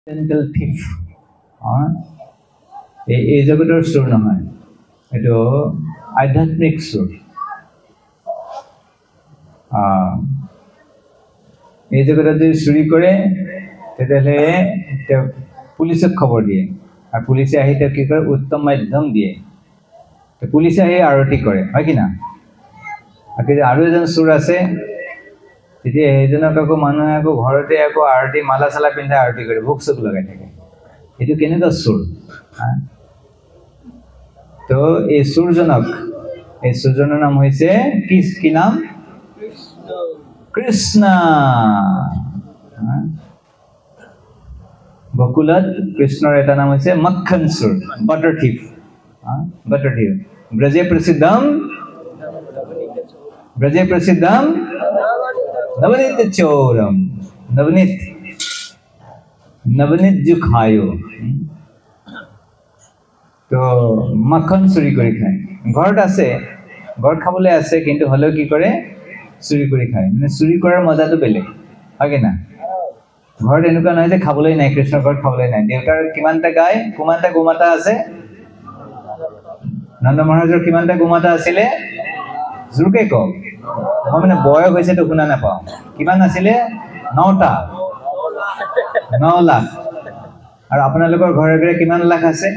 accidental thief. এই জগতৰ চোৰ নহয়, এইটো আধ্যাত্মিক চোৰ। এই জগতত যদি চুৰি কৰে তেতিয়াহ'লে তেওঁ পুলিচক খবৰ দিয়ে, আৰু পুলিচে আহি তেওঁ কি কৰে, উত্তম মাধ্যম দিয়ে। পুলিচে আহি আৰতি কৰে, হয় কি না? আৰু এজন চোৰ আছে, তেতিয়া সেইজনক আকৌ মানুহে আকৌ ঘৰতে আকৌ আৰতি মালা চালা পিন্ধাই আৰতি কৰে, ভোগ চোক লগাই থাকে। এইটো কেনেকুৱা চোৰ? তো এই চোৰজনৰ নাম হৈছে কি নাম? কৃষ্ণ। বকুলত কৃষ্ণৰ এটা নাম হৈছে মক্খন চোৰ, বাটাৰ থিফ। ব্ৰজে প্ৰসিদ্ধম নবনীত চোৰম। নবনীত जो खायो, তো মাখন চুৰি কৰি খায়। ঘৰত আছে, ঘৰত খাবলৈ আছে, কিন্তু হ'লেও কি কৰে, চুৰি কৰি খায়। মানে চুৰি কৰাৰ মজাটো বেলেগ, হয় কি না? ঘৰত এনেকুৱা নহয় যে খাবলৈ নাই, কৃষ্ণৰ ঘৰত খাবলৈ নাই। দেউতাৰ কিমানটা গাই, কিমানটা গোমাতা আছে? নন্দ মহাৰাজৰ কিমানটা গোমাতা আছিলে? জোৰকে কওক, মই মানে বয়স হৈছেতো শুনা নাপাওঁ। কিমান আছিলে? 9টা। 9 লাখ। আৰু আপোনালোকৰ ঘৰে ঘৰে কিমান লাখ আছে?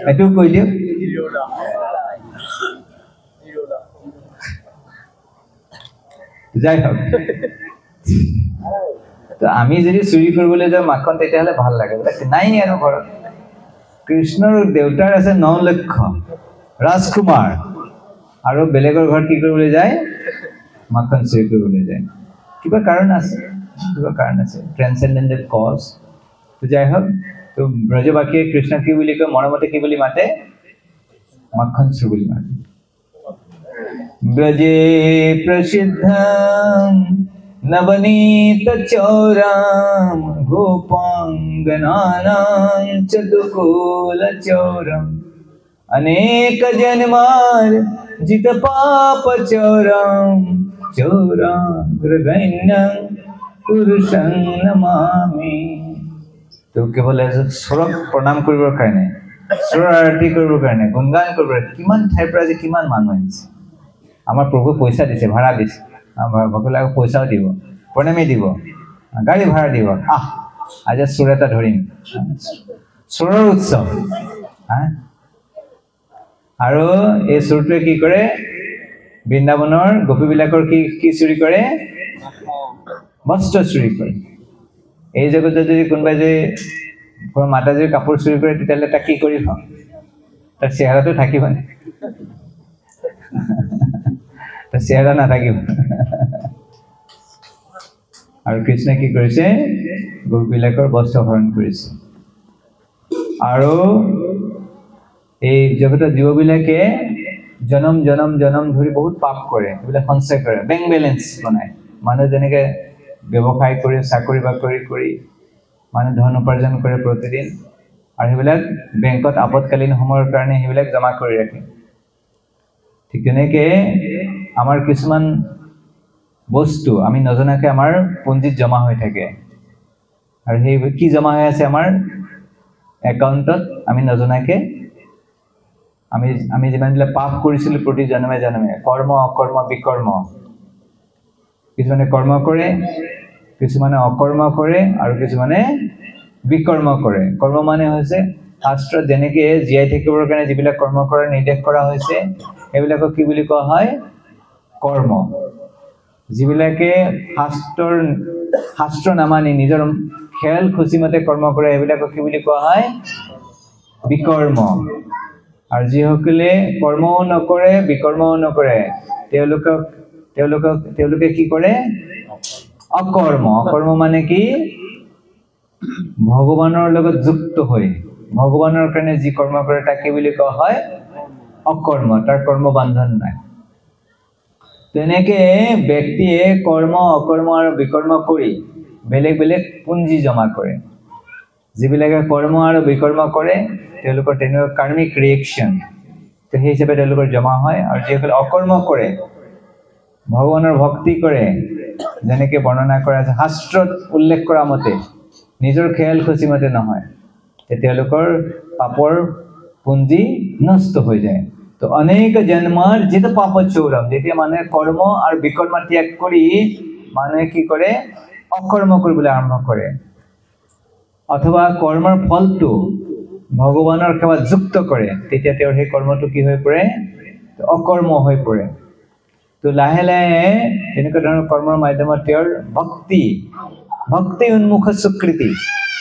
এইটো কৈ দিয়ক। যাই হওক, তো আমি যদি চুৰি কৰিবলৈ যাওঁ মাখন, তেতিয়াহ'লে ভাল লাগে। নাই আৰু ঘৰত কৃষ্ণৰ দেউতাৰ আছে 9 লক্ষ ৰাজকুমাৰ, আৰু বেলেগৰ ঘৰত কি কৰিবলৈ যায়? মাখন চুৰি কৰিবলৈ যায়। কিবা কাৰণ আছে, ট্ৰেন্সেন্ডেন্টেল কজ। তো যাই হওক, তো ব্ৰজবাসীয়ে কৃষ্ণক কি বুলি কয়, মৰমতে কি বুলি মাতে? মাখন চোৰ বুলি মাতে। ব্ৰজে প্ৰসিদ্ধম নবনীত চৌৰম গোপাঙ্গনানাং চতুকুল চৌৰম अनेक जन्मार जित पाप चौरम चौराग्रगण्यं पुरुषं नमामि। তো কেৱল চোৰক প্ৰণাম কৰিবৰ কাৰণে, চোৰৰ আৰতি কৰিবৰ কাৰণে, গুণগান কৰিবৰ, কিমান ঠাইৰ পৰা যে কিমান মানুহ আহিছে। আমাৰ প্ৰভু পইচা দিছে, ভাড়া দিছে, ভকতবিলাকক পইচাও দিব, প্ৰণামী দিব, গাড়ী ভাড়া দিব। আজি চোৰ এটা ধৰিম, চোৰৰ উৎসৱ। আৰু এই চোৰটোৱে কি কৰে, বৃন্দাবনৰ গোপীবিলাকৰ কি চুৰি কৰে? বস্ত্ৰ চুৰি কৰে। এই জগতত যদি কোনোবাই যদি মাতাজীৰ কাপোৰ চুৰি কৰে, তেতিয়াহ'লে তাক কি কৰিব? তাৰ চেহেৰাটো থাকিবনে? তাৰ চেহেৰা নাথাকিব। আৰু কৃষ্ণই কি কৰিছে? গোপীবিলাকৰ বস্ত্ৰ হৰণ কৰিছে। আৰু এই জগতৰ জীৱবিলাকে জনম জনম জনম ধৰি বহুত পাপ কৰে, এইবিলাক সঞ্চয় কৰে, বেংক বেলেঞ্চ বনায়। মানুহ যেনেকে ব্যৱসায় কৰি, চাকৰি বাকৰি কৰি মানুহ ধন উপাৰ্জন কৰে প্ৰতিদিন, আৰু সেইবিলাক বেংকত আপদকালীন সময়ৰ কাৰণে সেইবিলাক জমা কৰি ৰাখে। ঠিক তেনেকে আমাৰ কিছুমান বস্তু আমি নজনাকৈ আমাৰ পুঞ্জীত জমা হৈ থাকে, আৰু সেই কি জমা হৈ আছে আমাৰ একাউণ্টত, আমি নজনাকৈ আমি যিমানবিলাক পাপ কৰিছিলোঁ প্ৰতি জন্মে জন্মে, কৰ্ম অকৰ্ম বিকৰ্ম, কিছুমানে কৰ্ম কৰে, কিছুমানে অকৰ্ম কৰে, আৰু কিছুমানে বিকৰ্ম কৰে। কৰ্ম মানে হৈছে শাস্ত্ৰত যেনেকৈ জীয়াই থাকিবৰ কাৰণে যিবিলাক কৰ্ম কৰাৰ নিৰ্দেশ কৰা হৈছে, সেইবিলাকক কি বুলি কোৱা হয়? কৰ্ম। যিবিলাকে শাস্ত্ৰ নামানি নিজৰ খেয়াল খুচিমতে কৰ্ম কৰে, সেইবিলাকক কি বুলি কোৱা হয়? বিকৰ্ম। আৰু যিসকলে কৰ্মও নকৰে, বিকৰ্মও নকৰে, তেওঁলোকে কি কৰে? অকৰ্ম। অকৰ্ম মানে কি? ভগৱানৰ লগত যুক্ত হৈ ভগৱানৰ কাৰণে যি কৰ্ম কৰে তাক কি বুলি কোৱা হয়? অকৰ্ম। তাৰ কৰ্ম বান্ধন নাই। তেনেকে ব্যক্তিয়ে কৰ্ম, অকৰ্ম আৰু বিকৰ্ম কৰি বেলেগ বেলেগ পুঞ্জি জমা কৰে। যিবিলাকে কৰ্ম আৰু বিকৰ্ম কৰে, তেওঁলোকৰ তেনেকুৱা কাৰ্মিক ৰিয়েকশ্যন, তো সেই হিচাপে তেওঁলোকৰ জমা হয়। আৰু যিসকলে অকৰ্ম কৰে, ভগৱানৰ ভক্তি কৰে, যেনেকৈ বৰ্ণনা কৰা আছে শাস্ত্ৰত উল্লেখ কৰা মতে নিজৰ খেয়াল খুচি মতে নহয় তেওঁলোকৰ পাপৰ পুঞ্জি নষ্ট হৈ যায় তো অনেক জন্মৰ যিটো পাপ চৌৰম যেতিয়া মানে কৰ্ম আৰু বিকৰ্ম ত্যাগ কৰি মানুহে কি কৰে অকৰ্ম কৰিবলৈ আৰম্ভ কৰে অথবা কৰ্মৰ ফলটো ভগৱানৰ সেৱাত যুক্ত কৰে তেতিয়া তেওঁৰ সেই কৰ্মটো কি হৈ পৰে অকৰ্ম হৈ পৰে তো লাহে লাহে এনেকুৱা ধৰণৰ কৰ্মৰ মাধ্যমত তেওঁৰ ভক্তি উন্মুখ স্বীকৃতি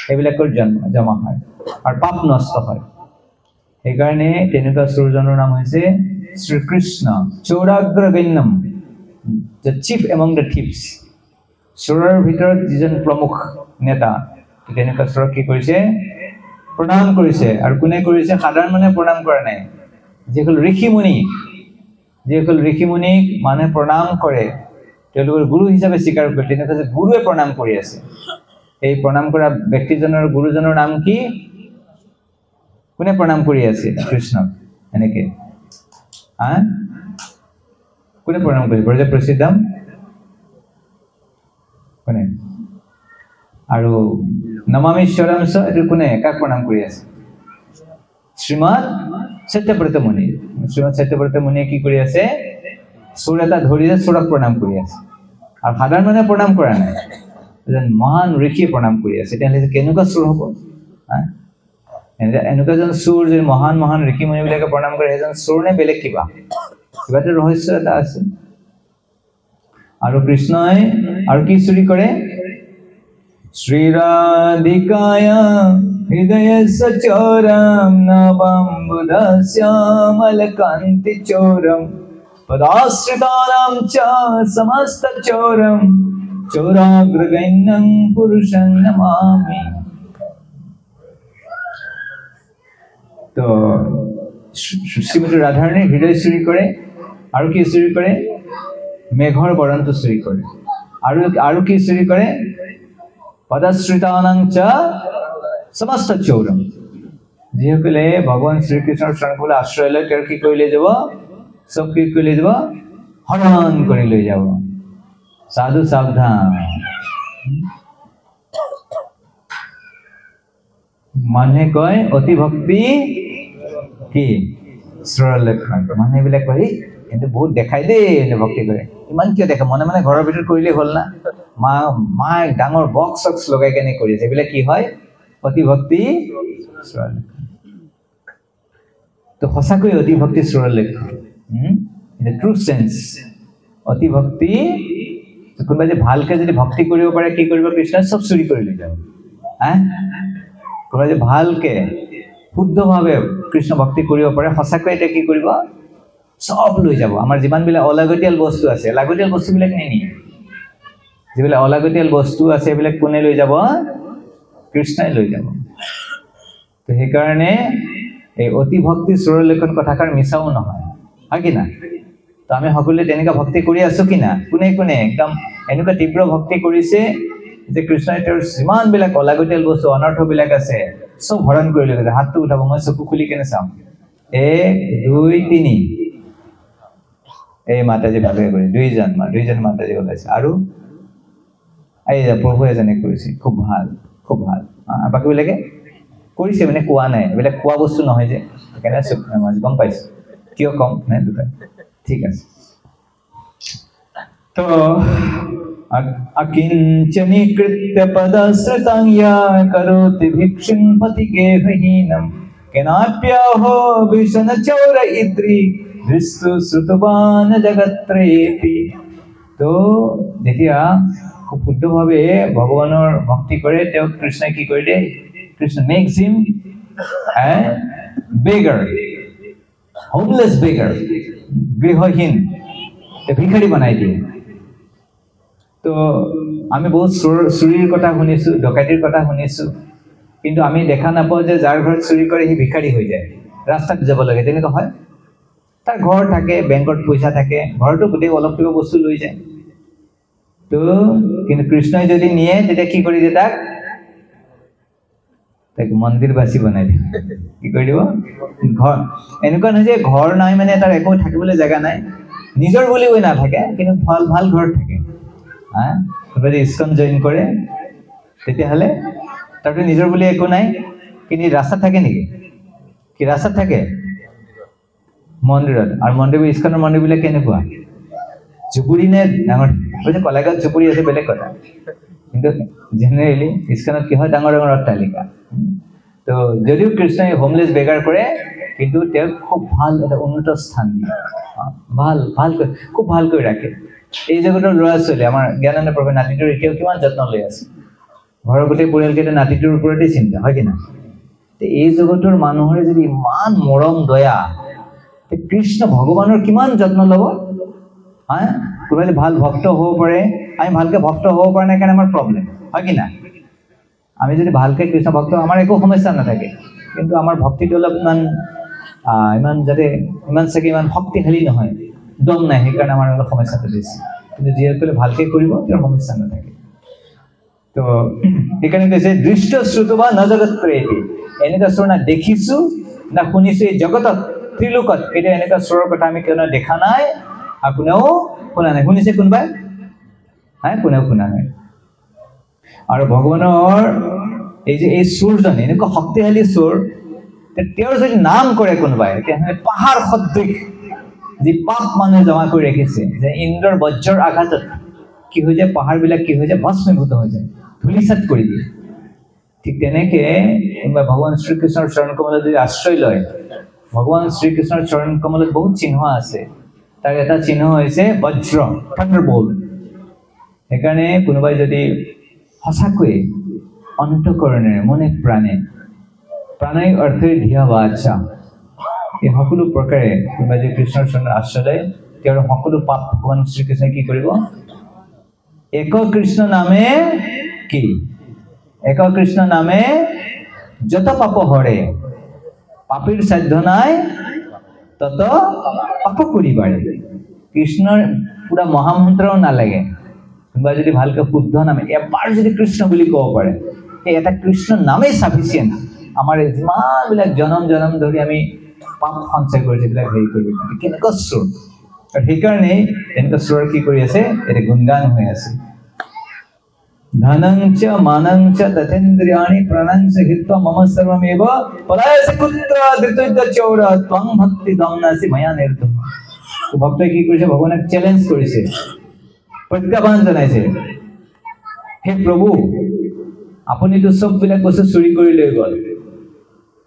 এইবিলাকৰ জমা হয় আৰু পাপ নষ্ট হয় সেইকাৰণে তেনেকুৱা সূৰ্যজনৰ নাম হৈছে শ্ৰীকৃষ্ণ চৌৰাগ্ৰগণ্যম the chief among the thieves চোৰৰ ভিতৰত যিজন প্ৰমুখ নেতা তেনেকুৱা চোৰক কি কৰিছে প্ৰণাম কৰিছে আৰু কোনে কৰিছে সাধাৰণ মানে প্ৰণাম কৰা নাই যিসকল ঋষিমুনিক মানুহে প্ৰণাম কৰে তেওঁলোকৰ গুৰু হিচাপে স্বীকাৰ কৰে তেনেকুৱা যে গুৰুৱে প্ৰণাম কৰি আছে এই প্ৰণাম কৰা ব্যক্তিজনৰ গুৰুজনৰ নাম কি কোনে প্ৰণাম কৰি আছে কৃষ্ণক এনেকে কোনে প্ৰণাম কৰি ব্ৰজ প্ৰসিদ্ধম কোনে আৰু নমামেশ্বৰম এইটো কোনে কাক প্ৰণাম কৰি আছে শ্ৰীমৎ সত্যব্ৰত মুনি শ্ৰীমৎ সত্যব্ৰত মুনিয়ে কি কৰি আছে চোৰ এটা ধৰিছে চোৰক প্ৰণাম কৰি আছে আৰু সাধাৰণ মানুহে প্ৰণাম কৰা নাই এজন মহান ঋষিয়ে প্ৰণাম কৰি আছে তেতিয়াহ'লে কেনেকুৱা চোৰ হ'ব এনেকুৱা এজন চোৰ যদি মহান ঋষিমুনিবিলাকে প্ৰণাম কৰে সেইজন চোৰ নে বেলেগ কিবা এটা ৰহস্য এটা আছে আৰু কৃষ্ণই আৰু কি চুৰি কৰে শ্ৰীৰাধিকায়া হৃদয় সচোৰম নবম বুধস্যামলকান্তি চোৰম পদাশ্ৰিতানাম চ সমস্ত চোৰম চৌৰাগ্ৰগণ্যং পুৰুষং নমামি তো শ্ৰীমতী ৰাধাৰানী হৃদয় চুৰি কৰে আৰু কি চুৰি কৰে মেঘৰ বৰণটো চুৰি কৰে আৰু কি চুৰি কৰে পদাশ্ৰিতানাং চ সমস্ত চৌৰম যিসকলে ভগৱান শ্ৰীকৃষ্ণৰ চৰণলৈ আশ্ৰয় লয় তেওঁ কি কৰি লৈ যাব সব কি কৰি লৈ যাব হৰণ কৰি লৈ যাব সাধু সাৱধান মানুহে কয় অতি ভক্তি কি চোৰৰ লক্ষণ মানুহে এইবিলাক কয় কিন্তু বহুত দেখাই দেই ভক্তি কৰে ইমান কিয় দেখা মনে মনে ঘৰৰ ভিতৰত কৰিলেই হ'ল না মা ডাঙৰ বক্স চক্স লগাই কেনে কৰিছে এইবিলাক কি হয় অতি ভক্তি চোৰৰ লক্ষণ তো সঁচাকৈ অতি ভক্তি চোৰৰ লক্ষণ ইন দ্য ট্ৰু সেন্স অতি ভক্তি কোনোবাই যে ভালকে যদি ভক্তি কৰিব পাৰে কি কৰিব কৃষ্ণই চব চুৰি কৰি লৈ যাব কোনোবাই যে ভালকে শুদ্ধভাৱে কৃষ্ণ ভক্তি কৰিব পাৰে সঁচাকৈ এটা কি কৰিব সব লৈ যাব আমাৰ যিমানবিলাক অলাগতিয়াল বস্তু আছে লাগতিয়াল বস্তুবিলাক নিনিয়ে যিবিলাক অলাগতিয়াল বস্তু আছে এইবিলাক কোনে লৈ যাব কৃষ্ণই লৈ যাব তো সেইকাৰণে এই অতি ভক্তি চোৰৰ লক্ষণ কথাষাৰ মিছাও নহয় হয় কি না তো আমি সকলোৱে তেনেকুৱা ভক্তি কৰি আছো কি না কোনে কোনে একদম এনেকুৱা তীব্ৰ ভক্তি কৰিছে যে কৃষ্ণই তেওঁৰ যিমানবিলাক অলাগতিয়াল বস্তু অনৰ্থবিলাক আছে চব হৰণ কৰি লৈ গৈছে হাতটো উঠাব মই চকু খুলি কেনে চাম 1 2 3 এই মাতাজী ভাগে কৰি দুইজন মাতাজী ওলাইছে আৰু এই প্ৰভু এজনে কৰিছে খুব ভাল বাকীবিলাকে কৰিছে মানে কোৱা নাই এইবিলাক কোৱা বস্তু নহয় যে সেইকাৰণে মই গম পাইছোঁ কিয় কম নাই দুটা ঠিক আছে তো अकिंचनी कृत्य पदश्रितं या करोति भिक्षुं पतिगेहहीनं केनाप्याहो भीषण चौर इद्रि दृष्टु श्रुतवान जगत्त्रयेपि तो যেতিয়া খুব শুদ্ধভাৱে ভগৱানৰ ভক্তি কৰে তেওঁ কৃষ্ণই কি কৰি দিয়ে কৃষ্ণ মেক্স হিম এ বেগাৰ হোমলেছ বেগাৰ গৃহহীন ভিখাৰী বনাই দিয়ে তো আমি বহুত চুৰিৰ কথা শুনিছো ডকাইতিৰ কথা শুনিছো কিন্তু আমি দেখা নাপাওঁ যে যাৰ ঘৰত চুৰি কৰে সি ভিখাৰী হৈ যায় ৰাস্তাত যাব লাগে তেনেকুৱা হয় তাৰ ঘৰ থাকে বেংকত পইচা থাকে ঘৰটো গোটেই অলপ কিবা বস্তু লৈ যায় তো কিন্তু কৃষ্ণই যদি নিয়ে তেতিয়া কি কৰি দিয়ে তাক মন্দিৰবাসী বনাই দিয়ে কি কৰি দিব ঘৰ এনেকুৱা নহয় যে ঘৰ নাই মানে তাৰ একো থাকিবলৈ জেগা নাই নিজৰ বুলিও নাথাকে কিন্তু ভাল ঘৰ থাকে কোনোবাই যদি ইস্কন জইন কৰে তেতিয়াহ'লে তাৰতো নিজৰ বুলি একো নাই, কিন্তু ৰাস্তাত থাকে নেকি? কি ৰাস্তাত থাকে? মন্দিৰত। আৰু মন্দিৰবোৰ ইস্কনৰ মন্দিৰবিলাক কেনেকুৱা? জুপুৰি নে ডাঙৰ? অৱশ্যে কলাগাঁৱত জুপুৰি আছে বেলেগ কথা, কিন্তু জেনেৰেলি ইস্কনত কি হয়? ডাঙৰ ডাঙৰ অট্টালিকা। তো যদিও কৃষ্ণই হোমলেছ বেগাৰ কৰে, কিন্তু তেওঁক খুব ভাল এটা উন্নত স্থান দিয়ে, ভালকৈ খুব ভালকৈ ৰাখে। এই জগতৰ ল'ৰা ছোৱালী আমাৰ জ্ঞানানন্দ প্ৰভুৰ নাতিটোৰ এতিয়াও কিমান যত্ন লৈ আছে। ঘৰৰ গোটেই পৰিয়ালকেইটা নাতিটোৰ ওপৰতেই চিন্তা, হয় কি না? এই জগতৰ মানুহৰে যদি ইমান মৰম দয়া, কৃষ্ণ ভগৱানৰ কিমান যত্ন ল'ব। কোনোবাই যদি ভাল ভক্ত হ'ব পাৰে, আমি ভালকৈ ভক্ত হ'ব পৰা নাই কাৰণে আমাৰ প্ৰব্লেম, হয় কি না? আমি যদি ভালকৈ কৃষ্ণ ভক্ত, আমাৰ একো সমস্যা নাথাকে, কিন্তু আমাৰ ভক্তিটো অলপমান ইমান চাগে ইমান শক্তিশালী নহয়, দম নাই, সেইকাৰণে আমাৰ অলপ সমস্যাটো বেছি। কিন্তু যিসকলে ভালকৈ কৰিব তেওঁৰ সমস্যা নাথাকে। তো সেইকাৰণে কৈছে দৃষ্ট শ্ৰুত বা নজগত প্ৰেতি, এনেকুৱা স্বৰ না দেখিছোঁ না শুনিছোঁ এই জগতত ত্ৰিলোকত, কেতিয়া এনেকুৱা স্বৰৰ কথা আমি কোনেও দেখা নাই আৰু কোনেও শুনা নাই। শুনিছে কোনোবাই? কোনেও শুনা নাই। আৰু ভগৱানৰ এই সুৰজন এনেকুৱা শক্তিশালী সুৰ, তেওঁৰ যদি নাম কৰে কোনোবাই, তেতিয়াহ'লে পাহাৰ সদৃশ যি পাপ মানুহে জমা কৰি ৰাখিছে, যে ইন্দ্ৰৰ বজ্ৰৰ আঘাতত কি হৈ যায়, পাহাৰবিলাক কি হৈ যায়, ভস্মীভূত হৈ যায়, ধূলিসাৎ কৰি দিয়ে। ঠিক তেনেকে কোনোবাই ভগৱান শ্ৰীকৃষ্ণৰ চৰণ কমলত যদি আশ্ৰয় লয়, ভগৱান শ্ৰীকৃষ্ণৰ চৰণ কমলত বহুত চিহ্ন আছে, তাৰ এটা চিহ্ন হৈছে বজ্ৰ, থাণ্ডাৰবোল্ট। সেইকাৰণে কোনোবাই যদি সঁচাকৈ অন্তঃকৰণেৰে মনে প্ৰাণে অৰ্থই ধিয়া বাচা, এই সকলো প্ৰকাৰে কোনোবাই যদি কৃষ্ণৰ চৰণৰ আশ্ৰয় লয়, তেওঁৰ সকলো পাপ ভগৱান শ্ৰীকৃষ্ণই কি কৰিব? এক কৃষ্ণ নামে কি? এক কৃষ্ণ নামে যত পাপ হৰে, পাপীৰ সাধ্য নাই তত পাপ কৰিবাৰে। কৃষ্ণৰ পুৰা মহামন্ত্ৰও নালাগে, কোনোবাই যদি ভালকৈ শুদ্ধ নামে এবাৰ যদি কৃষ্ণ বুলি ক'ব পাৰে, সেই এটা কৃষ্ণ নামেই চাফিচিয়েণ্ট আমাৰ যিমানবিলাক জনম ধৰি আমি পাপ সঞ্চয় কৰিছে এইবিলাক হেৰি কৰিব পাৰে। কেনেকুৱা সুৰ! আৰু সেইকাৰণে তেনেকুৱা সুৰৰ কি কৰি আছে, এতিয়া গুণগান হৈ আছে। ধনঞ্চ মানঞ্চ তথেন্দ্ৰিয়াণি প্ৰাণঞ্চ হিত্বা মম সৰ্বমেব পলায়সে কুত্ৰ ধৃতৈদ্য চৌৰ ত্বং ভক্তি দমনাসি ময়া নিৰ্দম। তো ভক্তই কি কৰিছে? ভগৱানক চ্যালেঞ্জ কৰিছে, প্ৰত্যাহ্বান জনাইছে, হে প্ৰভু আপুনিতো চববিলাক বস্তু চুৰি কৰি লৈ গ'ল,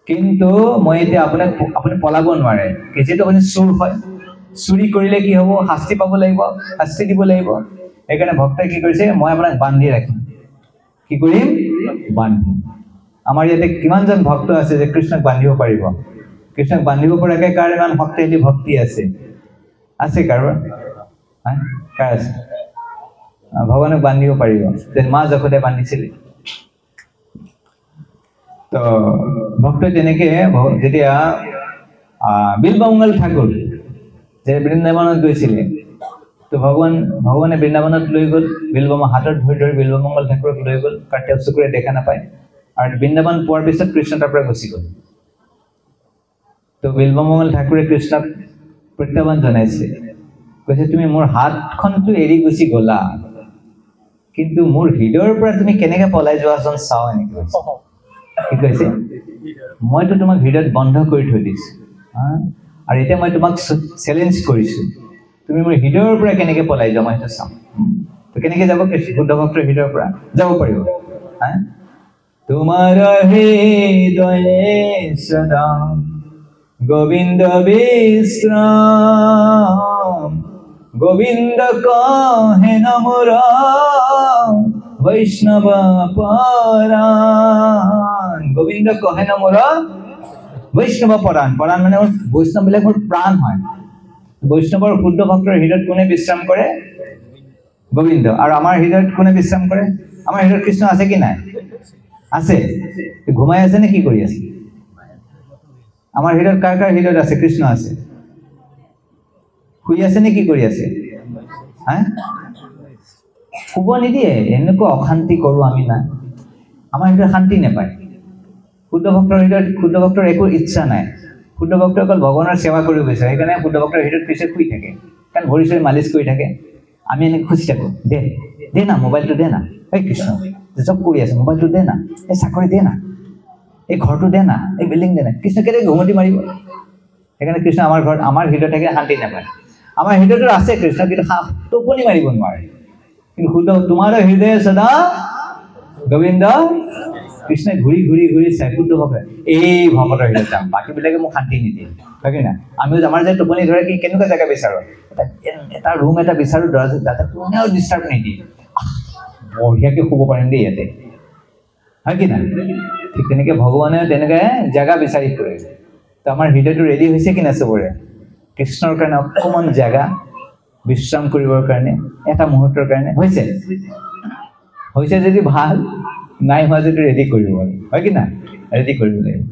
কিন্তু মই এতিয়া আপুনি পলাব নোৱাৰে, যিহেতু আপুনি চোৰ হয়। চুৰি কৰিলে কি হ'ব? শাস্তি পাব লাগিব, শাস্তি দিব লাগিব। সেইকাৰণে ভক্তই কি কৰিছে? মই আপোনাক বান্ধি ৰাখিম। কি কৰিম? বান্ধিম। আমাৰ ইয়াতে কিমানজন ভক্ত আছে যে কৃষ্ণক বান্ধিব পাৰিব? কৃষ্ণক বান্ধিব পৰাকৈ কাৰ ইমান শক্তিশালী ভক্তি আছে? আছে কাৰোবাৰ? কাৰ আছে? ভগৱানক বান্ধিব পাৰিব। মা যশোদাই বান্ধিছিলে। তো ভক্তই তেনেকৈ যেতিয়া বিল্বমঙ্গল ঠাকুৰ যে বৃন্দাবনত গৈছিলে, তো ভগৱানে বৃন্দাবনত লৈ গ'ল, হাতত ধৰি বিল্বমঙ্গল ঠাকুৰক লৈ গ'ল, কাৰণ তেওঁ চকুৰে দেখা নাপায়। আৰু বৃন্দাবন পোৱাৰ পিছত কৃষ্ণ তাৰ পৰা গুচি গ'ল। তো বিল্বমঙ্গল ঠাকুৰে কৃষ্ণক প্ৰত্যাহ্বান জনাইছে, কৈছে তুমি মোৰ হাতখনটো এৰি গুচি গ'লা, কিন্তু মোৰ হৃদয়ৰ পৰা তুমি কেনেকৈ পলাই যোৱাচোন চাওঁ, এনেকৈ কৈছে। কি কৈছে? মইতো তোমাক হৃদয়ত বন্ধ কৰি থৈ দিছোঁ, আৰু এতিয়া মই তোমাক চেলেঞ্জ কৰিছোঁ, তুমি মোৰ হৃদয়ৰ পৰা কেনেকৈ পলাই যোৱা মই সেইটো চাওঁ। তো কেনেকৈ যাব? শুদ্ধ ভক্তৰ হৃদয়ৰ পৰা যাব পাৰিব। তোমাৰ হৃদয়ে সদা গোবিন্দ বিশ্ৰাম, গোবিন্দ কহে নমৰ বৈষ্ণৱ পৰাণ। গোবিন্দ কহে নমৰ বৈষ্ণৱ পৰাণ। পৰাণ মানে মোৰ বৈষ্ণৱবিলাক মোৰ প্ৰাণ হয়। বৈষ্ণৱৰ শুদ্ধ ভক্তৰ হৃদয়ত কোনে বিশ্ৰাম কৰে? গোবিন্দ। আৰু আমাৰ হৃদয়ত কোনে বিশ্ৰাম কৰে? আমাৰ হৃদয়ত কৃষ্ণ আছে কি নাই? আছে। ঘুমাই আছে নে কি কৰি আছে? আমাৰ হৃদয়ত কাৰ হৃদয়ত আছে? কৃষ্ণ আছে। শুই আছে নে কি কৰি আছে? শুব নিদিয়ে, এনেকুৱা অশান্তি কৰোঁ আমি না, আমাৰ হৃদয়ত শান্তি নাপায়। শুদ্ধ ভক্তৰ হৃদয়ত শুদ্ধ ভক্তৰ একো ইচ্ছা নাই। শুদ্ধ ভক্তই অকল ভগৱানৰ সেৱা কৰিব বিচাৰে, সেইকাৰণে শুদ্ধ ভক্তৰ হৃদয়ত পিছত শুই থাকে, কাৰণ ভৰি চৰি মালিচ কৰি থাকে, আমি এনেকৈ খুচি থাকোঁ, দে দে না মোবাইলটো দে না, এই কৃষ্ণ জব কৰি আছে মোবাইলটো দে না, এই চাকৰি দে না, এই ঘৰটো দে না, এই বিল্ডিং দে না। কৃষ্ণ কেতিয়া ঘুমতি মাৰিব? সেইকাৰণে কৃষ্ণ আমাৰ ঘৰত আমাৰ হৃদয় থাকিলে শান্তি নাপায়। আমাৰ হৃদয়টো আছে কৃষ্ণ, কিন্তু টোপনি মাৰিব নোৱাৰে। কিন্তু শুদ্ধ তোমাৰ হৃদয় সদা গোবিন্দ কৃষ্ণই ঘূৰি ঘূৰি ঘূৰি চাই শুদ্ধ ভকত, এই ভকতৰ হৃদয় যাম, বাকীবিলাকে মোক শান্তি নিদিয়ে, হয় কি না? আমিও আমাৰ যে টোপনি ধৰে কি কেনেকুৱা জেগা বিচাৰোঁ, এটা ৰুম এটা বিচাৰোঁ, দৰজা যাতে কোনেও ডিষ্টাৰ্ব নিদিয়ে, বঢ়িয়াকৈ শুব পাৰিম দেই ইয়াতে, হয় কি না? ঠিক তেনেকৈ ভগৱানে তেনেকৈ জেগা বিচাৰি ফুৰে। তো আমাৰ হৃদয়টো ৰেডি হৈছে কি না চবৰে? কৃষ্ণৰ কাৰণে অকণমান জেগা বিশ্ৰাম কৰিবৰ কাৰণে, এটা মুহূৰ্তৰ কাৰণে হৈছে হৈছে যদি ভাল, নাই হোৱা যদি ৰেডি কৰিব, হয় কি না? ৰেডি কৰিব লাগিব।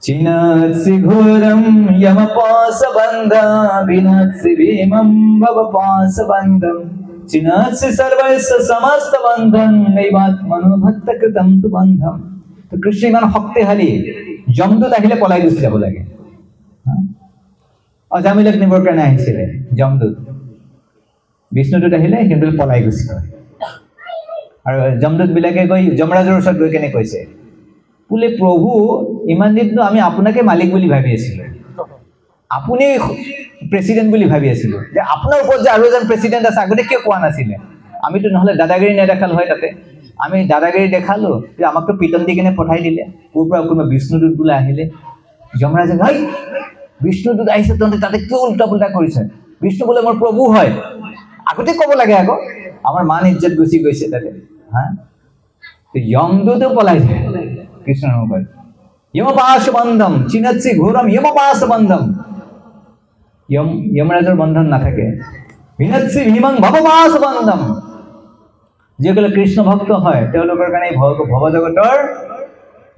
চিনাৎসি ঘোৰম যমপাশবন্ধ বিনাৎসি ভীমম ভবপাশবন্ধম চিনাৎসি সর্বস্য সমস্ত বন্ধন নৈবাত্মনো ভক্ত কৃতম তু বন্ধম। তো কৃষ্ণ ইমান শক্তিশালী, যমদূত আহিলে পলাই গুচি যাব লাগে। অজামিলক নিবৰ কাৰণে আহিছিলে যমদূত, বিষ্ণুদূত আহিলে সিহঁতে পলাই গুচি গ'ল। আৰু যমদূতবিলাকে গৈ যমৰাজৰ ওচৰত গৈ কেনে কৈছে, বোলে প্ৰভু ইমান দিনতো আমি আপোনাকে মালিক বুলি ভাবি আছিলোঁ, আপুনি প্ৰেচিডেণ্ট বুলি ভাবি আছিলোঁ, যে আপোনাৰ ওপৰত যে আৰু এজন প্ৰেচিডেণ্ট আছে আগতে কিয় কোৱা নাছিলে? আমিতো নহ'লে দাদাগিৰি নেদেখাল হয়, তাতে আমি দাদাগিৰি দেখালোঁ যে আমাকতো পিটন দি কেনে পঠাই দিলে। ক'ৰ পৰা কোনোবা বিষ্ণুদূত বোলে আহিলে, যমৰাজে ভাই বিষ্ণুদূত আহিছে, তহঁতে তাতে কিয় উল্টা পুল্টা কৰিছে? বিষ্ণু বোলে মোৰ প্ৰভু হয়, আগতে ক'ব লাগে, আকৌ আমাৰ মান ইজ্জত গুচি গৈছে তাতে। হা, যমদূতো পলাই যায় কৃষ্ণৰ মোবাইল। যমপাশবন্ধম চিনাৎসি ঘোৰম যমপাশবন্ধম, যমৰাজৰ বন্ধন নাথাকে। বিনাৎসি ভীমং ভবপাশবন্ধম, যিসকলে কৃষ্ণ ভক্ত হয় তেওঁলোকৰ কাৰণে ভৱজগতৰ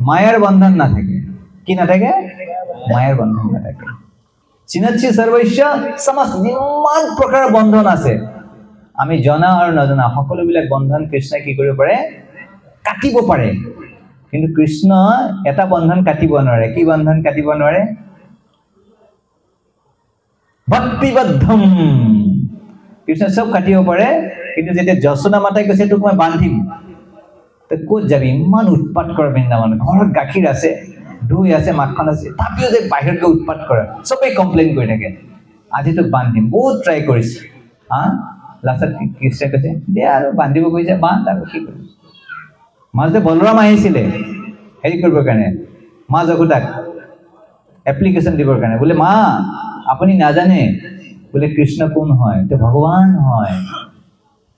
মায়াৰ বন্ধন নাথাকে। কি নাথাকে? মায়াৰ বন্ধন নাথাকে। চিনাৎসি সৰ্বস্য সমস্ত, যিমান প্ৰকাৰৰ বন্ধন আছে আমি জনা আৰু নজনা সকলোবিলাক বন্ধন কৃষ্ণই কি কৰিব পাৰে? কাটিব পাৰে। কিন্তু কৃষ্ণ এটা বন্ধন কাটিব নোৱাৰে। কি বন্ধন কাটিব নোৱাৰে? ভক্তিবদ্ধম। কৃষ্ণ চব কাটিব পাৰে, কিন্তু যেতিয়া যশোদা মাতাই কৈছে তোক মই বান্ধিম, তই ক'ত যাবি? ইমান উৎপাত কৰে বৃন্দাবন, ঘৰত গাখীৰ আছে, দৈ আছে, মাখন আছে, তথাপিও যে বাহিৰত গৈ উৎপাত কৰে, চবেই কমপ্লেইন কৰি থাকে, আজি তোক বান্ধিম। বহুত ট্ৰাই কৰিছে, হা, লাষ্টত কৃষ্ণই কৈছে দে আৰু বান্ধিব কৈছে, বান্ধ আৰু কি কৰিম। মাজতে বলৰাম আহিছিলে হেৰি কৰিবৰ কাৰণে, মা যশোদাক এপ্লিকেশ্যন দিবৰ কাৰণে, বোলে মা আপুনি নাজানে বোলে কৃষ্ণ কোন হয়, তো ভগৱান হয়।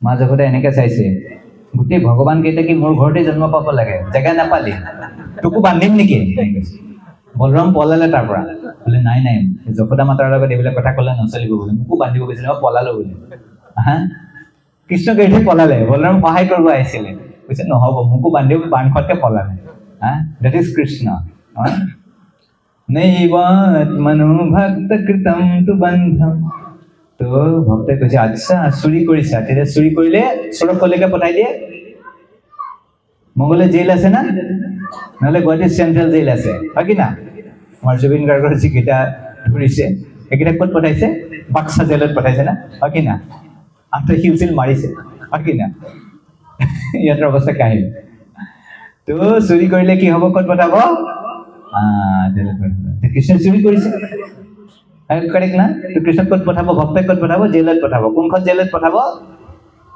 মা যশোদা এনেকৈ চাইছে, গোটেই ভগৱান কেইটা কি মোৰ ঘৰতে জন্ম পাব লাগে, জেগা নাপালি, তোকো বান্ধিম নেকি? বলৰাম পলালে তাৰ পৰা, বোলে নাই নাই যশোদা মাতাৰ লগত এইবিলাক কথা ক'লে নচলিব বোলে, মোকো বান্ধিব গৈছিলে, মই পলালো বোলে। হা, কৃষ্ণক এইটো পলালে, বলৰাম সহায় কৰিব আহিছিলে, কৈছে নহ'ব মোকো বান্ধিব, বান্ধ খোৱাতকৈ পলালে। হা, দেট ইজ কৃষ্ণ। নৈবাত্মনো ভক্ত কৃতম তু বন্ধম। তো ভক্তই কৈছে আচ্ছা চুৰি কৰিছা, তেতিয়া চুৰি কৰিলে চোৰক কলৈকে পঠাই দিয়ে? মংগলে জেইল আছে না, নহ'লে গুৱাহাটীত চেণ্ট্ৰেল জেইল আছে, হয় কি না? আমাৰ জুবিন গাৰ্গৰ যিকেইটা ধৰিছে সেইকেইটা ক'ত পঠাইছে? বাক্সা জেলত পঠাইছে না, হয় কি না? আঁঠুৱে শিল চিল মাৰিছে, হয় কি না? ইয়াৰ অৱস্থা কাহিল। তো চুৰি কৰিলে কি হ'ব? ক'ত পঠাব? জেলত পঠাব। কৃষ্ণ চুৰি কৰিছে, কাৰেক্ট না? তো কৃষ্ণক ক'ত পঠাব? ভক্তক ক'ত পঠাব? জেলত পঠাব। কোনখন জেলত পঠাব?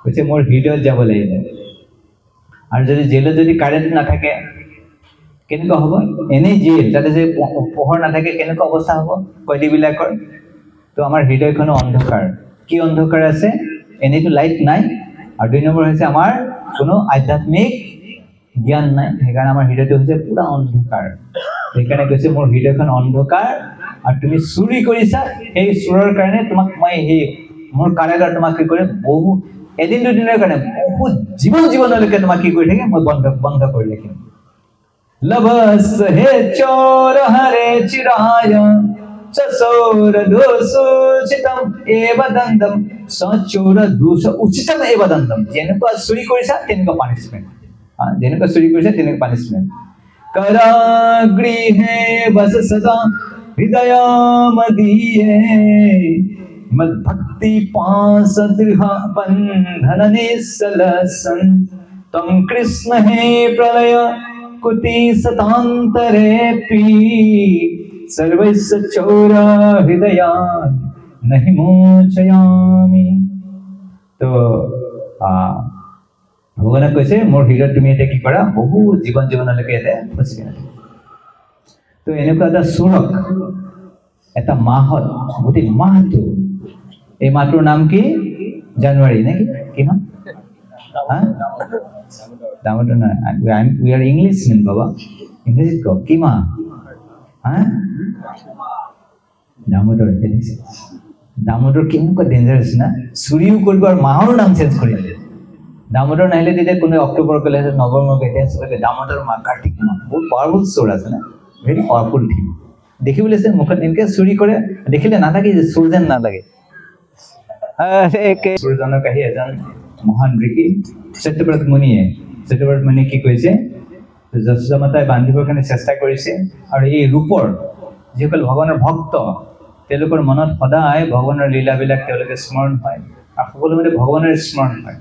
কৈছে মোৰ হৃদয়ত যাব লাগিব। আৰু যদি জেলত যদি কাৰেণ্ট নাথাকে কেনেকুৱা হ'ব? এনেই জেল, তাতে যে পোহৰ নাথাকে কেনেকুৱা অৱস্থা হ'ব কয়দীবিলাকৰ? তো আমাৰ হৃদয়খনো অন্ধকাৰ। কি অন্ধকাৰ আছে? এনেইতো লাইট নাই, আৰু 2 নম্বৰ হৈছে আমাৰ কোনো আধ্যাত্মিক জ্ঞান নাই, সেইকাৰণে আমাৰ হৃদয়টো হৈছে পুৰা অন্ধকাৰ। সেইকাৰণে কৈছে মোৰ হৃদয়খন অন্ধকাৰ, আৰু তুমি চুৰি কৰিছা, সেই চোৰৰ কাৰণে তোমাক মই সেই মোৰ কাৰাগাৰ তোমাক কি কৰে, বহু এদিন দুদিনৰ কাৰণে বহুত জীৱনলৈকে তোমাক কি কৰি থাকে, মই বন্ধ কৰি ৰাখিম। লভস হে চোৰ হৰে চিৰায় সচোৰ দোষোচিতম এব দণ্ডম সচোৰ দোষ উচিতম এব দণ্ডম। যেনেকুৱা চুৰি কৰিছা তেনেকুৱা পানিছমেণ্ট, যেনেকুৱা চুৰি কৰিছা তেনেকুৱা পানিছমেণ্ট। কাৰাগৃহে বস সদা হৃদয় মদীয়ে मद भक्ति पाशदृह बंधन निसलसन तम कृष्ण हे प्रलय कुति सतांतरेपि सर्वस्य चोर हृदया नहीं मोचयामि। तो भगवाने कैसे मोर हृदय तुम एटा कि करा बहु जीवन जीवनলৈকে এতে ফসি গেল। তো এনেকুৱা এটা সুৰক এটা মাহত গোটেই মাহটো এই মাহটোৰ নাম কি জানুৱাৰী নেকি কি নাম দামোদৰ না we are English men baba ইংৰেজিত ক কি মাহ দামোদৰ দেখিছে দামোদৰ কেনেকুৱা ডেঞ্জাৰাছ না চুৰিও কৰিব আৰু মাহৰ নাম চেঞ্জ কৰি দিলে দামোদৰ নাহিলে তেতিয়া কোনো অক্টোবৰ কলে নৱেম্বৰ কেতিয়া চলে দামোদৰ মাহ কাৰ্তিক মাহ বহুত পাৱাৰফুল চোৰ আছে না ভেৰি পাৱাৰফুল থিম দেখিবলৈ আছে মুখত এনেকে চুৰি কৰে দেখিলে নালাগে যে চোৰ যেন নালাগে একে চোৰজনৰ কাহি এজন মহান ঋষি সত্যব্ৰত মুনিয়ে কি কৈছে যশোদা মাতাই বান্ধিবৰ কাৰণে চেষ্টা কৰিছে আৰু এই ৰূপৰ যিসকল ভগৱানৰ ভক্ত তেওঁলোকৰ মনত সদায় ভগৱানৰ লীলাবিলাক তেওঁলোকে স্মৰণ হয় আৰু সকলো মানে ভগৱানৰ স্মৰণ হয়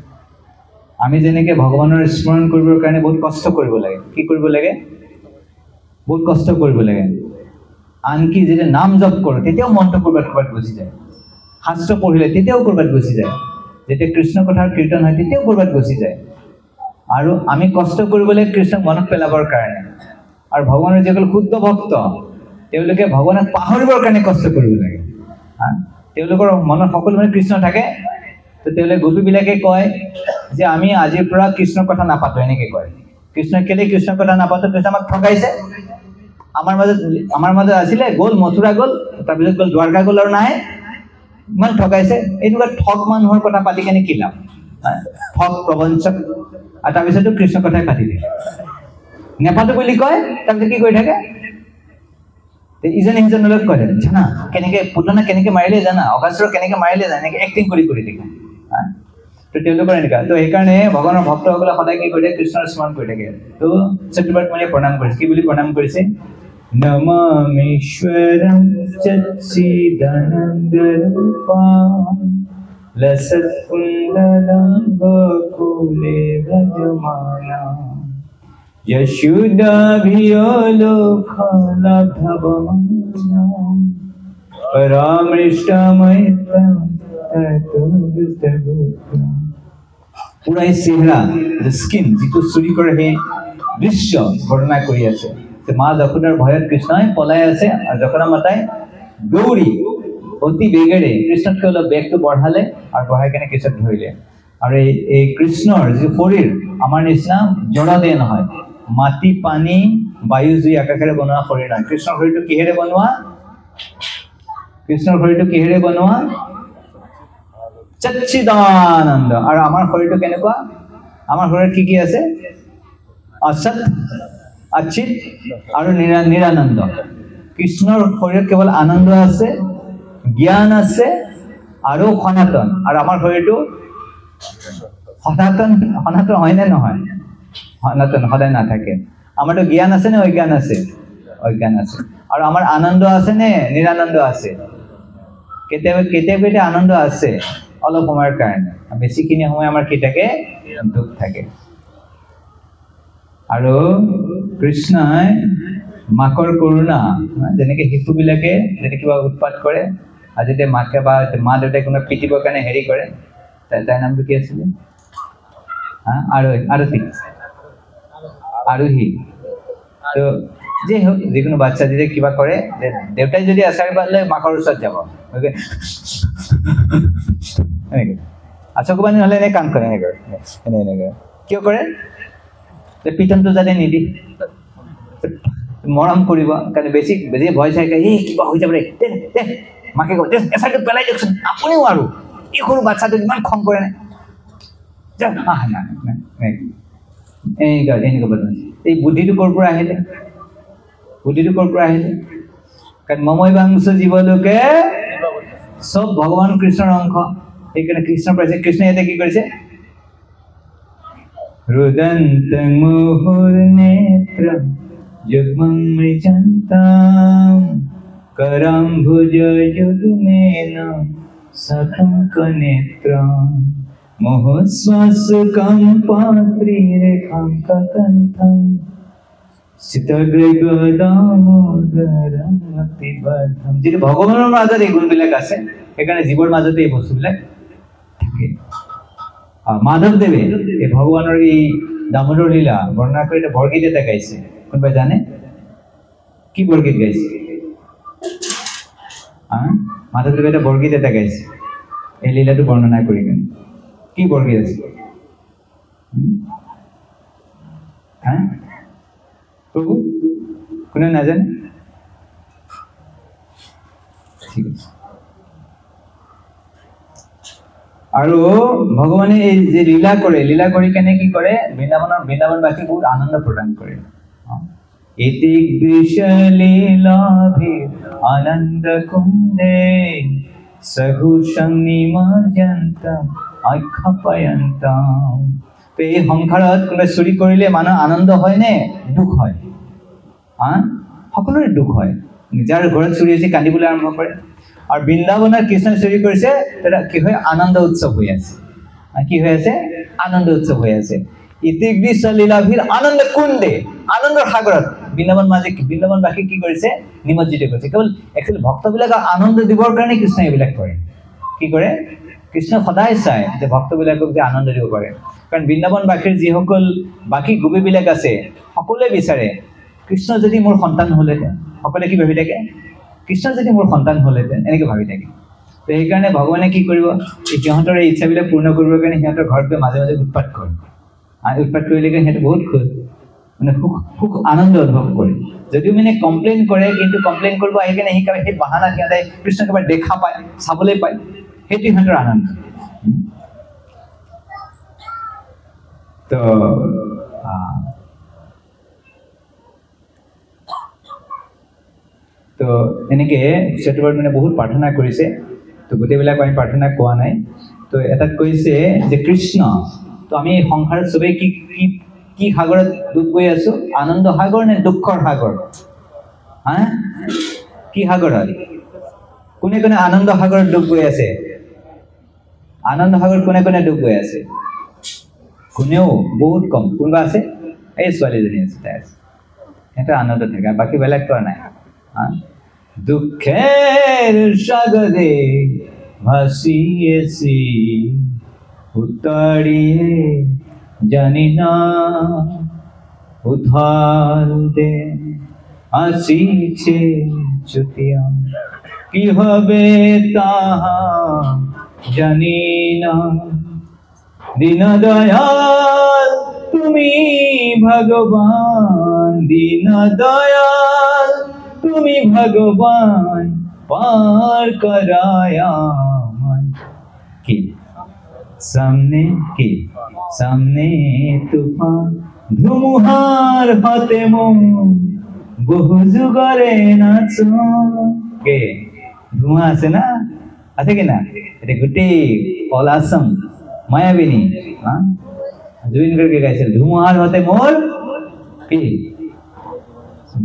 আমি যেনেকে ভগৱানৰ স্মৰণ কৰিবৰ কাৰণে বহুত কষ্ট কৰিব লাগে কি কৰিব লাগে বহুত কষ্ট কৰিব লাগে আনকি যেতিয়া নাম জপ কৰোঁ তেতিয়াও মনটো কৰবাত গুচি যায় শাস্ত্ৰ পঢ়িলে তেতিয়াও কৰবাত গুচি যায় যেতিয়া কৃষ্ণ কথাৰ কীৰ্তন হয় তেতিয়াও কৰবাত গুচি যায় আৰু আমি কষ্ট কৰিবলৈ কৃষ্ণক মনত পেলাবৰ কাৰণে আৰু ভগৱানৰ যিসকল শুদ্ধ ভক্ত তেওঁলোকে ভগৱানক পাহৰিবৰ কাৰণে কষ্ট কৰিব লাগে তেওঁলোকৰ মনত সকলো মানে কৃষ্ণ থাকে তো তেওঁলোকে গোপীবিলাকে কয় যে আমি আজিৰ পৰা কৃষ্ণৰ কথা নাপাতো এনেকৈ কয় কৃষ্ণ কেলে কৃষ্ণৰ কথা নাপাতো কৃষ্ণ আমাক ঠগাইছে আমাৰ মাজত আছিলে গ'ল মথুৰা গ'ল তাৰপিছত গ'ল দ্বাৰকা গ'ল আৰু নাহে ইমান ঠগাইছে এনেকুৱা ঠগ মানুহৰ কথা পাতি কেনে কি লাভ ঠগ প্ৰবঞ্চক আৰু তাৰপিছতো কৃষ্ণ কথাই পাতি দিয়ে নেপাতো বুলি কয় তাৰপিছত কি কৰি থাকে ইজনে সিজনলৈ কয় জানা কেনেকৈ পুতনা কেনেকৈ মাৰিলে জানা অগাসুৰক কেনেকৈ মাৰিলে জানা এনেকৈ এক্টিং কৰি থাকে তো তেওঁলোকৰ এনেকুৱা তো সেইকাৰণে ভগৱানৰ ভক্তসকলে সদায় কি কৰে কৃষ্ণৰ স্মৰণ কৰি থাকে তো সত্যব্ৰত মুনিয়ে প্ৰণাম কৰিছে কি বুলি প্ৰণাম কৰিছে নমামীশ্বৰম সচ্চিদানন্দৰূপম লসৎকুণ্ডলম গোকুলে ভজমানম যশোদাভিয়োলোকলভবনম পৰামৃষ্টমৈতম পুৰা এই চেহেৰা স্কিন যিটো চুৰি কৰে সেই দৃশ্য বৰ্ণনা কৰি আছে মা যশোদাৰ ভয়ত কৃষ্ণই পলাই আছে আৰু যশোদা মাতাই দৌৰি অতি বেগেৰে কৃষ্ণতকৈ অলপ বেগটো বঢ়ালে আৰু বঢ়াই কেনে কৃষ্ণক ধৰিলে আৰু এই কৃষ্ণৰ যি শৰীৰ আমাৰ নিচিনা জড় দেহ নহয় মাটি পানী বায়ু জুই আকাশেৰে বনোৱা শৰীৰ নহয় কৃষ্ণৰ শৰীৰটো কিহেৰে বনোৱা সচ্চিদানন্দ আৰু আমাৰ শৰীৰটো কেনেকুৱা আমাৰ শৰীৰত কি আছে অসৎ অচিত আৰু নিৰানন্দ কৃষ্ণৰ শৰীৰত কেৱল আনন্দ আছে জ্ঞান আছে আৰু সনাতন আৰু আমাৰ শৰীৰটো সনাতন হয় নে নহয় সনাতন সদায় নাথাকে আমাৰতো জ্ঞান আছে নে অজ্ঞান আছে আৰু আমাৰ আনন্দ আছে নে নিৰানন্দ আছে কেতিয়াবা আনন্দ আছে অলপ সময়ৰ কাৰণে বেছিখিনি সময় আমাৰ কি থাকে দুখ থাকে আৰু কৃষ্ণই মাকৰ কৰোণা যেনেকৈ শিশুবিলাকে যদি কিবা উৎপাত কৰে আৰু যেতিয়া মাকে বা মা দেউতাই কোনো পিটিবৰ কাৰণে হেৰি কৰে তাইৰ নামটো কি আছিলে আৰোহী তো যে হোক যিকোনো বাচ্চা যদি কিবা কৰে দেউতাই যদি আশীৰ্বাদ লয় মাকৰ ওচৰত যাব এনেকৈ আচকুবানি হ'লে এনে কাম কৰে এনেকৈ কিয় কৰে পিটনটো যাতে নিদি মৰম কৰিব কাৰণে বেছি ভয় চাই এই কিবা হৈ যাব দে মাকে কয় এচাইটো পেলাই দিয়কচোন আপুনিও আৰু এই সৰু বাচ্চাটো ইমান খং কৰে নাই এনেকুৱা বদমাছ এই বুদ্ধিটো ক'ৰ পৰা আহিলে কাৰণ মমৈবাংশ জীৱলোকে চব ভগৱান কৃষ্ণৰ অংশ সেইকাৰণে কৃষ্ণ পাইছে কৃষ্ণ ইয়াতে কি কৰিছে ৰুদন্তং মুহুৰ্নেত্ৰম যুগ্মং মৃজন্তাম কৰাম্ভুজ যুগ্মেন सतंक नेत्र मोहश्वास कंपात्री रेखांकंठम যিটো ভগৱানৰ মাজত এই গুণবিলাক আছে সেইকাৰণে জীৱৰ মাজতে এই বস্তুবিলাক থাকে মাধৱদেৱে এই ভগৱানৰ এই দামোদৰ লীলা বৰ্ণনা কৰি এটা বৰগীত এটা গাইছে কোনোবাই জানে কি বৰগীত গাইছে মাধৱদেৱে এটা বৰগীত এটা গাইছে এই লীলাটো বৰ্ণনা কৰি কেনে কি বৰগীত আছে প্ৰভু কোনে নাজানে ঠিক আছে আৰু ভগৱানে এই যে লীলা কৰি কেনে কি কৰে বৃন্দাবনবাসী বহুত আনন্দ প্ৰদান কৰে এতি কৃষ্ণলীলাভি আনন্দ কুন্দে সঘোষং নিমজ্জন্তাম আখ্যাপয়ন্তাম তো এই সংসাৰত কোনোবাই চুৰি কৰিলে মানুহ আনন্দ হয় নে দুখ হয় সকলোৰে দুখ হয় যাৰ ঘৰত চুৰি হৈছে কান্দিবলৈ আৰম্ভ কৰে আৰু বৃন্দাবনৰ কৃষ্ণ চুৰি কৰিছে তেতিয়া কি হয় আনন্দ উৎসৱ হৈ আছে কি হৈ আছে আনন্দ উৎসৱ হৈ আছে ইতি কৃষ্ণ লীলাভীৰ আনন্দ কুন্দে আনন্দৰ সাগৰত বৃন্দাবনবাসী কি কৰিছে নিমজ্জিত কৰিছে কেৱল একচুৱেলি ভক্তবিলাকক আনন্দ দিবৰ কাৰণে কৃষ্ণ এইবিলাক কৰে কি কৰে কৃষ্ণ সদায় চায় যে ভক্তবিলাকক যে আনন্দ দিব পাৰে কাৰণ বৃন্দাবনবাসীৰ যিসকল বাকী গোপীবিলাক আছে সকলোৱে বিচাৰে কৃষ্ণ যদি মোৰ সন্তান হ'লেহেঁতেন সকলোৱে কি ভাবি থাকে কৃষ্ণ যদি মোৰ সন্তান হ'লেহেঁতেন এনেকৈ ভাবি থাকে তো সেইকাৰণে ভগৱানে কি কৰিব সিহঁতৰ এই ইচ্ছাবিলাক পূৰ্ণ কৰিবৰ কাৰণে সিহঁতৰ ঘৰত গৈ মাজে মাজে উৎপাত কৰে আৰু উৎপাত কৰিলে সিহঁতে বহুত মানে সুখ আনন্দ অনুভৱ কৰে যদিও মানে কমপ্লেইন কৰে কিন্তু কমপ্লেইন কৰিব আহি কেনে সেই বাহানা সিহঁতে কৃষ্ণক এবাৰ দেখা পায় চাবলৈ পায় সেইটো সিহঁতৰ আনন্দ তো তো এনেকৈ চতুৰ্থ মানে বহুত প্ৰাৰ্থনা কৰিছে তো গোটেইবিলাক আমি প্ৰাৰ্থনা কোৱা নাই তো এটাত কৈছে যে কৃষ্ণ তো আমি সংসাৰত চবেই কি কি কি সাগৰত ডুব গৈ আছো আনন্দ সাগৰ নে দুখৰ সাগৰ কি সাগৰ হয় কোনে কোনে আনন্দ সাগৰত ডুব গৈ আছে আনন্দ সাগৰত কোনে কোনে ডুব গৈ আছে কোনেও বহুত কম কোনোবা আছে এই ছোৱালীজনী আছে তাই আছে সিহঁতে আনন্দ থাকে বাকী বেলেগ কৰা নাই দুঃখের সাগরে ভাসিয়েছি উত্তরিয়ে জানি না উদ্ধার দে আসিছে চুতিয়া কি হবে তাহা জানি না দীন দয়াল তুমি ভগবান দীন দয়াল তুমি ভগবান পার করায়া কি সামনে তুফান ধুমুহার হাতে মন বহু যুগরে নাচ কে ধুমা আছে না আছে কি না এটা গোটেই অল আসাম মায়াবিনী জুবিন গাৰ্গে গাইছিল ধুমুহাৰ হাতে মোৰ কি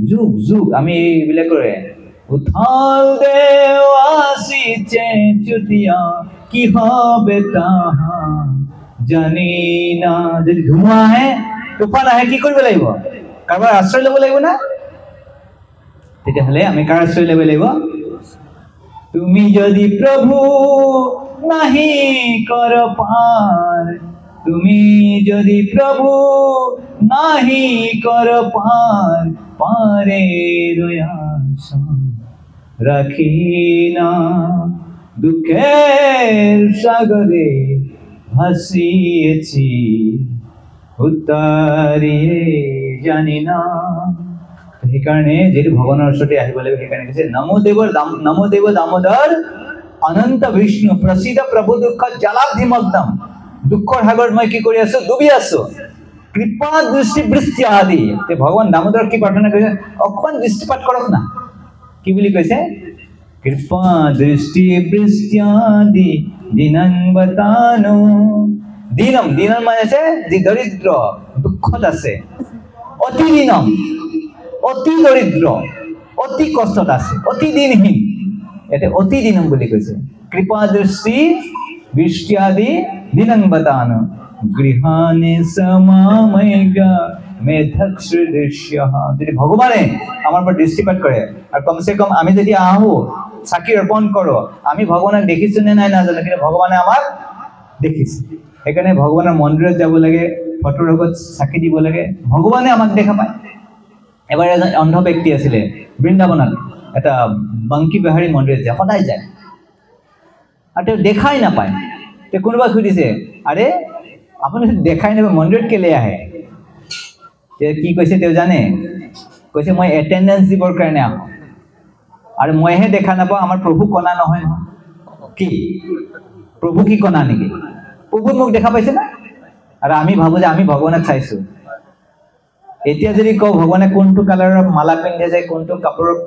যুগ যুগ আমি এইবিলাকৰে উথাল দেও আসিছে চুতিয়া কি হবে তাহা জানি না যদি ধুমুহা আহে তুফান আহে কি কৰিব লাগিব কাৰোবাৰ আশ্ৰয় ল'ব লাগিব না তেতিয়াহ'লে আমি কাৰ আশ্ৰয় ল'ব লাগিব তুমি যদি প্ৰভু নাহি কৰ পাৰ তুমি যদি প্ৰভু নাহি কৰ পাৰ পাৰে আশা ৰাখি না দুঃখেৰ সাগৰে ভাসিয়েছি উত্তৰিয়ে জানি না সেইকাৰণে যিটো ভগৱানৰ ওচৰতে আহিব লাগিব সেইকাৰণে কৈছে নমো দেৱ দামোদৰ অনন্ত বিষ্ণু প্ৰসিদ্ধ প্ৰভু দুঃখ জলাধিমগ্নম দুঃখৰ সাগৰত মই কি কৰি আছো ডুবি আছো কৃপা দৃষ্টি বৃষ্টি আদি ভগৱান দামোদৰ কি প্ৰাৰ্থনা কৰিছে অকণমান দৃষ্টিপাত কৰক না কি বুলি কৈছে কৃপা দৃষ্টি বৃষ্টি আদি দিনং বতানো দিনম মানে আছে যি দৰিদ্ৰ দুখত আছে অতি দিনম অতি দৰিদ্ৰ অতি কষ্টত আছে অতি দিনহীন এতে অতি দিনম বুলি কৈছে কৃপা দৃষ্টি বৃষ্টি দিনং বতান গৃহানে সমামৈগা মেধক্ষ দৃশ্যঃ যদি ভগৱানে আমাৰ পৰা দৃষ্টিপাত কৰে আৰু কমসে কম আমি যদি আহো চাকি অৰ্পণ কৰো আমি ভগৱানক দেখিছো নে নাই নাজানো কিন্তু ভগৱানে আমাক দেখিছে সেইকাৰণে ভগৱানৰ মন্দিৰত যাব লাগে ফটোৰ লগত চাকি দিব লাগে ভগৱানে আমাক দেখা পায় এবাৰ এজন অন্ধ ব্যক্তি আছিলে বৃন্দাবনত এটা বাংকি বিহাৰী মন্দিৰত যায় সদায় যায় আৰু তেওঁ দেখাই নাপায় তে কোনোবা সুধিছে আৰে আপুনি দেখাই নাপায় মন্দিৰত কেলে আহে তে কি কৈছে তেওঁ জানে কৈছে মই এটেন্ডেন্স দিবৰ কাৰণে আহো আৰু মইহে দেখা নাপাওঁ আমাৰ প্ৰভু কণা নহয় কি প্ৰভু কি কণা নেকি প্ৰভু মোক দেখা পাইছে না আৰু আমি ভাবো যে আমি ভগৱানক চাইছো এতিয়া যদি কও ভগৱানে কোনটো কালাৰৰ মালা পিন্ধি আছে কোনটো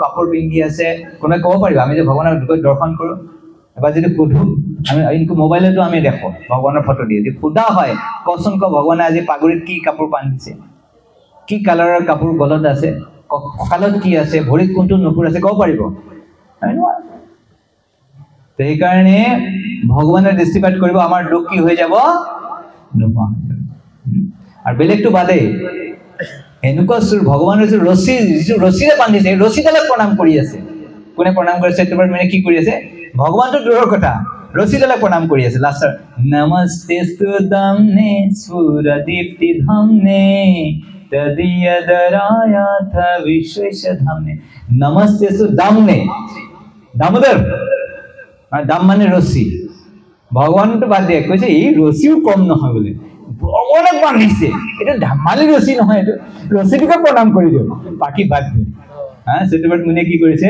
কাপোৰ পিন্ধি আছে কোনে ক'ব পাৰিব আমি যে ভগৱানক দৰ্শন কৰো এবাৰ যদি সুধো আমি ইনকো মোবাইলতো আমি দেখো ভগৱানৰ ফটো দিয়ে যদি সুধা হয় কচোন ক ভগৱানে আজি পাগুৰিত কি কাপোৰ পিন্ধিছে কি কালাৰৰ কাপোৰ গলত আছে কঁকালত কি আছে ভৰিত কোনটো নুপুৰ আছে ক'ব পাৰিব সেই কাৰণে ভগৱানৰ দৃষ্টিপাত কৰিব আমাৰ দুখ কি হৈ যাব নোপোৱা আৰু বেলেগটো বাদে এনেকুৱা ভগৱানৰ যে ৰছীৰে বান্ধিছে ৰছীডালক প্ৰণাম কৰি আছে কোনে প্ৰণাম কৰিছে তোমাৰ মানে কি কৰি আছে ভগৱানটো দূৰৰ কথা ৰছীডালক প্ৰণাম কৰি আছে লাষ্টৰ নমস্তেস্তু দামনে সুৰদীপ্তি ধামনে তদিয়দৰায়াথ বিশেষ ধামনে নমস্তেস্তু দামনে দামোদৰ দাম মানে ৰছী ভগৱানটো বাদ দিয়ে কৈছে এই ৰছীও কম নহয় বোলে ভগৱানক বান্ধিছে এটা ধামালি ৰছী নহয় এইটো ৰছীটোকে প্ৰণাম কৰি দিওঁ বাকী বাদ দিয়ে সেতুবাদ মুনে কি কৰিছে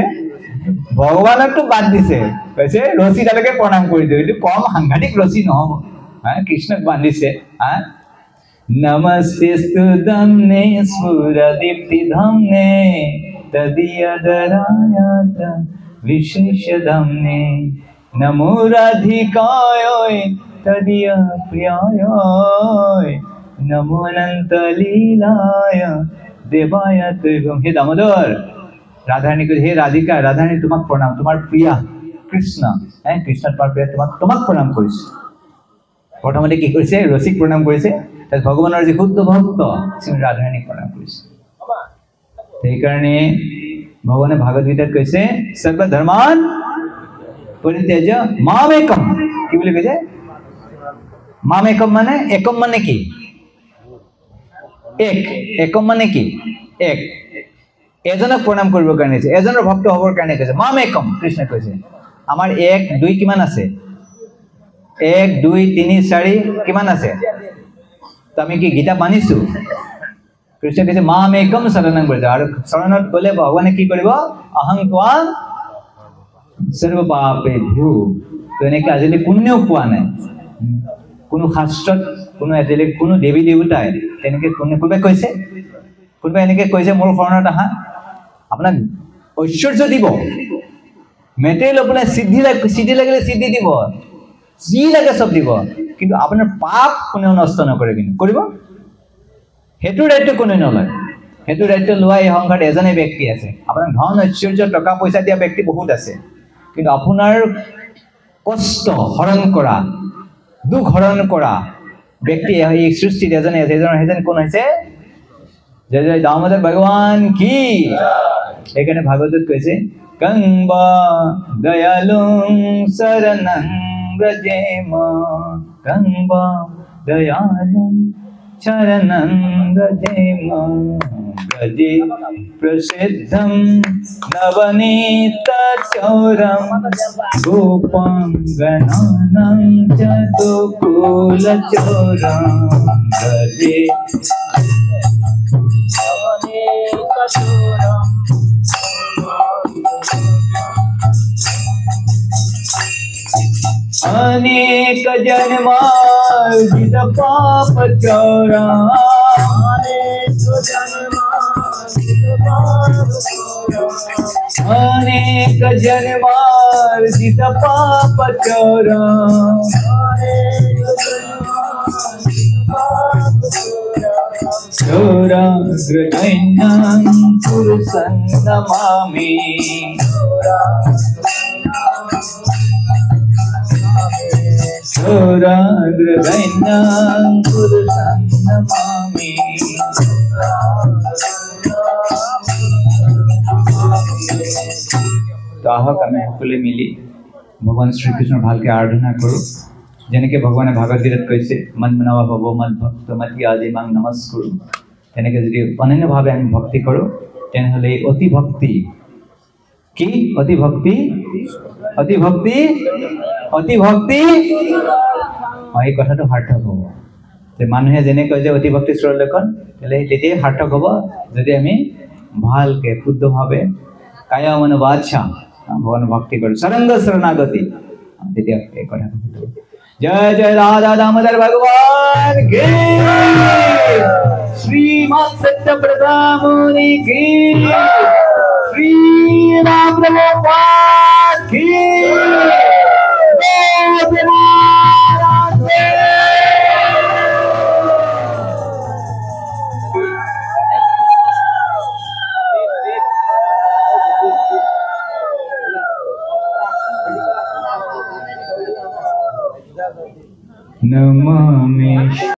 ভগৱানকটো বাদ দিছে কৈছে ৰছীডালকে প্ৰণাম কৰি দিওঁ এইটো কম সাংঘাতিক ৰছী নহব কৃষ্ণক বান্ধিছে নমস্তেস্তু দামনে স্ফুরদীপ্তি ধামনে তদিয়দরায়াত বিশেষ ধামনে নমো রাধিকায় তদিয় প্রিয়ায় নমো অনন্ত লীলায় দেবায় তৈগম হে দামোদর রাধারানী হে রাধিকা রাধারানী তোমাক প্ৰণাম তোমাৰ প্ৰিয়া কৃষ্ণ কৃষ্ণ তোমাৰ প্ৰিয়া তোমাক প্ৰণাম কৰিছে প্ৰথমতে কি কৰিছে ৰসিক প্ৰণাম কৰিছে তাত ভগৱানৰ যে শুদ্ধ ভক্ত শ্ৰী ৰাধাৰানীক প্ৰণাম কৰিছে সেইকাৰণে ভগৱানে ভাগৱত গীতাত কৈছে সৰ্ব ধৰ্মান পৰিত্যাজ্য মামেকম কি বুলি কৈছে মামেকম মানে একম মানে কি একম মানে কি এক এজনক প্ৰণাম কৰিবৰ কাৰণে আছে এজনৰ ভক্ত হ'বৰ কাৰণে কৈছে মামেকম কৃষ্ণ কৈছে আমাৰ 1 2 কিমান আছে 1 2 3 4 কিমান আছে আমি কি গীতা মানিছো কৃষ্ণ কৈছে মামেকম শৰণং ব্ৰজ আৰু শৰণত গলে ভগৱানে কি কৰিব অহং ত্বাং সৰ্ব পাপেভ্যো তো এনেকে আজিলে কোনেও পোৱা নাই কোনো শাস্ত্ৰত কোনো আজিলে কোনো দেৱী দেৱতাই এনেকে কোনে কৈছে কোনোবা এনেকে কৈছে মোৰ শৰণত আহা আপোনাক ঐশ্বৰ্য দিব মেটেৰিয়েল আপোনাৰ সিদ্ধি লাগিলে সিদ্ধি দিব যি লাগে সব দিব কিন্তু আপোনাৰ পাপ কোনেও নষ্ট নকৰে কিন্তু কৰিব হেতু দায়িত্ব কোনে নলয় হেতু দায়িত্ব লোৱা এই সংঘাত এজনে ব্যক্তি আছে আপোনাৰ ধন ঐশ্বৰ্য টকা পইচা দিয়া ব্যক্তি বহুত আছে কিন্তু আপোনাৰ কষ্ট হৰণ কৰা দুখ হৰণ কৰা ব্যক্তি এই সৃষ্টিত এজনে আছে এজন কোন হৈছে জয় জয় দামোদৰ ভগৱান কি এখানে ভাগৱতত কৈছে কংবা দয়ালুং শৰণং ব্ৰজেম কংবা দয়ালুং शरणं ब्रजेम ब्रजे प्रसिद्धं नवनीतचौरं गोपाङ्गनानां चतुकुलचौरं ब्रजे अनेक जन्मार्जित पाप चौरा अनेक जन्मार्जित पाप चौरा चौरा गृहण्यं पुरुषं नमामि Soragragainam Purusam Namami. तो आहक आम सकले मिली भगवान श्रीकृष्ण भालके आराधना करूँ जेनेके भगवाने भागवत गीतात कैसे मन बनावा भव मद भक्त मति आदि मांग नमस्कुरु तेनेके यदि अनन्य भावे आम भक्ति करूँ तेनेहले अति भक्ति कि अति भक्ति अति भक्ति अति भक्ति এই কথাটো সাৰ্থক হ'ব যে মানুহে যেনে কয় যে অতি ভক্তি শ্ৰৰ লক্ষণ তেলে তেতিয়াই সাৰ্থক হ'ব যদি আমি ভালকে শুদ্ধভাৱে কায় মন বাচ্ছা ভগৱান ভক্তি কৰো সরঙ্গ শরণাগতি তেতিয়া এই কথাটো হ'ব জয় জয় রাধা দামোদর ভগবান কি শ্রীমৎ সত্যব্রতা মুনি কি শ্রী রাম প্রভুপাদ কি नमामि